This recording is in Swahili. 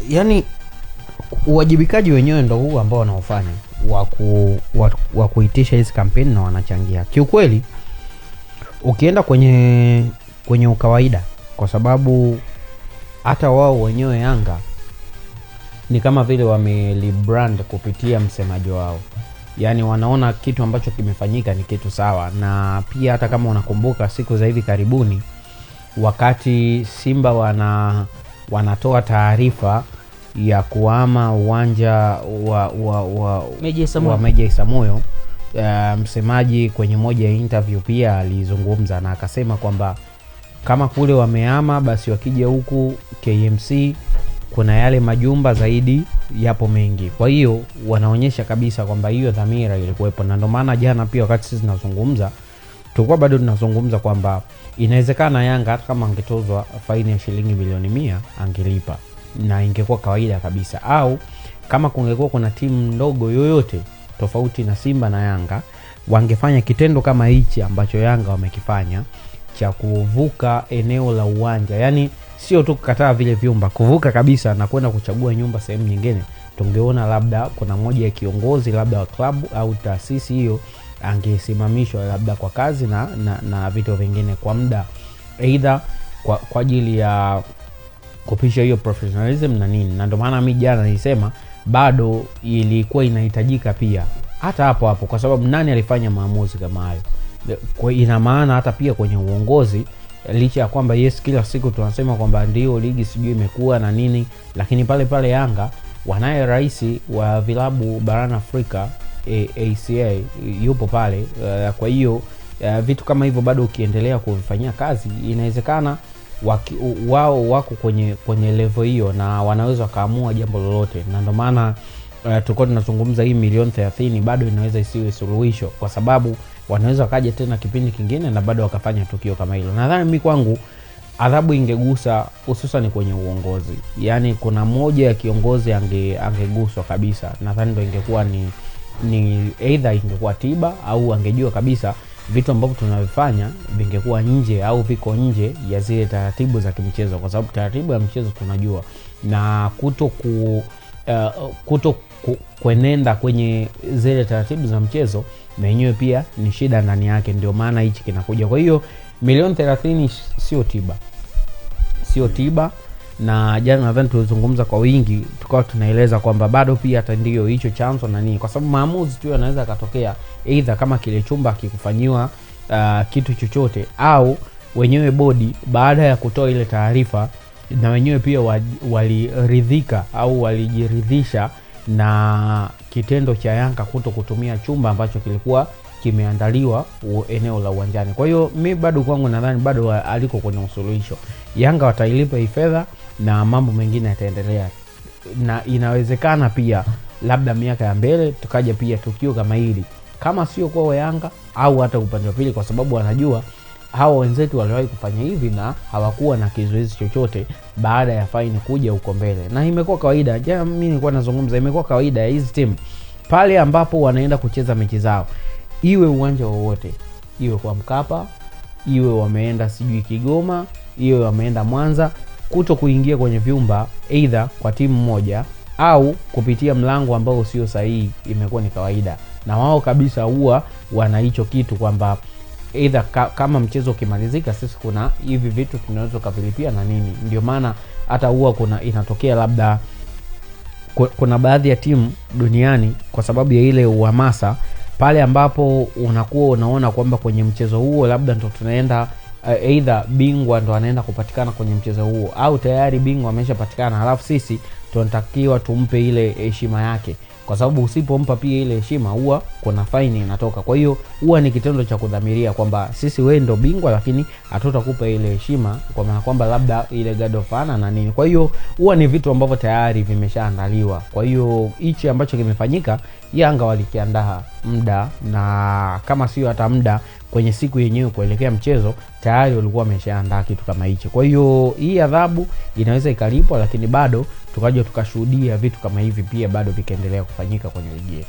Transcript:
yani uwajibikaji wenyewe ndio huu ambao wanaofanya wa kuitisha hizi kampeni na wanachangia. Kiukweli ukienda kwenye ukawaida, kwa sababu hata wao wenyewe Yanga ni kama vile wamelibrand kupitia msemaji wao. Yani wanaona kitu ambacho kimefanyika ni kitu sawa. Na pia hata kama unakumbuka siku za hivi karibuni, wakati Simba wanatoa taarifa ya kuhama uwanja wa Meja Isamuhyo, msemaji kwenye moja ya interview pia alizungumza na akasema kwamba kama kule wamehama, basi wakija huku KMC kuna yale majumba zaidi yapo mengi. Kwa hiyo wanaonyesha kabisa kwamba hiyo dhamira ilikuwepo. Na ndio maana jana pia wakati sisi tunazungumza, tulikuwa bado tunazungumza kwamba inawezekana Yanga hata kama angetozwa faini ya shilingi milioni 100 angelipa na ingekuwa kawaida kabisa. Au kama kungekuwa kuna timu ndogo yoyote tofauti na Simba na Yanga wangefanya kitendo kama hichi ambacho Yanga wamekifanya cha kuvuka eneo la uwanja, yani sio tu kukataa vile vyumba, kuvuka kabisa na kwenda kuchagua nyumba sehemu nyingine, tungeona labda kuna moja ya kiongozi labda wa klabu au taasisi hiyo angesimamishwa labda kwa kazi na vitu vingine kwa muda, either kwa ajili ya kupisha hiyo professionalism na nini. Na ndio maana mimi jana nilisema bado ilikuwa inahitajika pia hata hapo kwa sababu nani alifanya maamuzi kama hayo. Kwa ina maana hata pia kwenye uongozi, licha ya kwamba yes kila siku tunasema kwamba ndio ligi sijui imekuwa na nini, lakini pale Yanga wanaye rais wa vilabu barani Afrika ACA yupo pale. Kwa hiyo vitu kama hivyo bado ukiendelea kuvifanyia kazi, inawezekana wao wako kwenye level hiyo na wanaweza kaamua jambo lolote. Na ndio maana tulikuwa tunazungumza hii milioni 30 bado inaweza isiwe suluhisho, kwa sababu wanaweza kaja tena kipindi kingine na bado wakafanya tukio kama hilo. Nadhani mimi kwangu adhabu ingegusa hususan kwenye uongozi. Yani kuna moja ya kiongozi angeguswa kabisa. Nadhani ndio ingekuwa ni either ingekuwa tiba au angejua kabisa vitu ambavyo tunavifanya vingekuwa nje au viko nje ya zile taratibu za kimchezo, kwa sababu taratibu ya mchezo tunajua, na kuenenda kwenye zile taratibu za mchezo na yenyewe pia ni shida ndani yake. Ndio maana hichi kinakuja. Kwa hiyo milioni 30 sio tiba. Na jana nadhani tulizungumza kwa wingi, tukawa tunaeleza kwamba bado pia hata ndio hicho chanzo na nini, kwa sababu maamuzi tu yanaweza katokea either kama kile chumba kikufanyiwa kitu chochote, au wenyewe bodi baada ya kutoa ile taarifa na wenyewe pia waliridhika au walijiridhisha na kitendo cha Yanga kutumia chumba ambacho kilikuwa kimeandaliwa eneo la uwanjani. Kwa hiyo mimi bado kwangu nadhani bado aliko kwenye usuluhisho. Yanga watailipa hii fedha na mambo mengine yataendelea. Na inawezekana pia labda miaka ya mbele tukaja pia tukio kama hili, kama sio kwa Yanga au hata upande wa pili, kwa sababu wanajua hawa wenzetu waliwahi kufanya hivi na hawakuwa na kizuizi chochote baada ya faini kuja huko mbele. Na imekuwa kawaida, jana mimi nilikuwa nazungumza, imekuwa kawaida ya hizi timu pale ambapo wanaenda kucheza mechi zao, iwe uwanja wowote, iwe kwa Mkapa, iwe wameenda sijui Kigoma, iwe wameenda Mwanza, kuingia kwenye vyumba either kwa timu moja au kupitia mlango ambao sio sahihi imekuwa ni kawaida. Na wao kabisa huwa wana hicho kitu kwamba either kama mchezo ukimalizika, sisi kuna hivi vitu tunaweza kuvilipia na nini. Ndio maana hata huwa inatokea labda kuna baadhi ya timu duniani, kwa sababu ya ile uhamasa, pale ambapo unakuwa unaona kwamba kwenye mchezo huo labda ndo tunaenda either bingwa ndo anaenda kupatikana kwenye mchezo huo, au tayari bingwa ameshapatikana, halafu sisi tunatakiwa tumpe ile heshima yake, kwa sababu usipompa pia ile heshima huwa kuna faini inatoka. Kwa hiyo huwa ni kitendo cha kudhamiria kwamba sisi wewe ndo bingwa, lakini hatutakupa ile heshima, kwa maana kwamba labda ile God of Honor na nini. Kwa hiyo huwa ni vitu ambavyo tayari vimeshaandaliwa. Kwa hiyo hichi ambacho kimefanyika, Yanga walikiandaa muda, na kama sio hata muda, kwenye siku yenyewe kuelekea mchezo tayari walikuwa wameshaandaa kitu kama hicho. Kwa hiyo hii adhabu inaweza ikalipwa, lakini bado tukaja tukashuhudia vitu kama hivi pia bado vikaendelea kufanyika kwenye ligi yetu.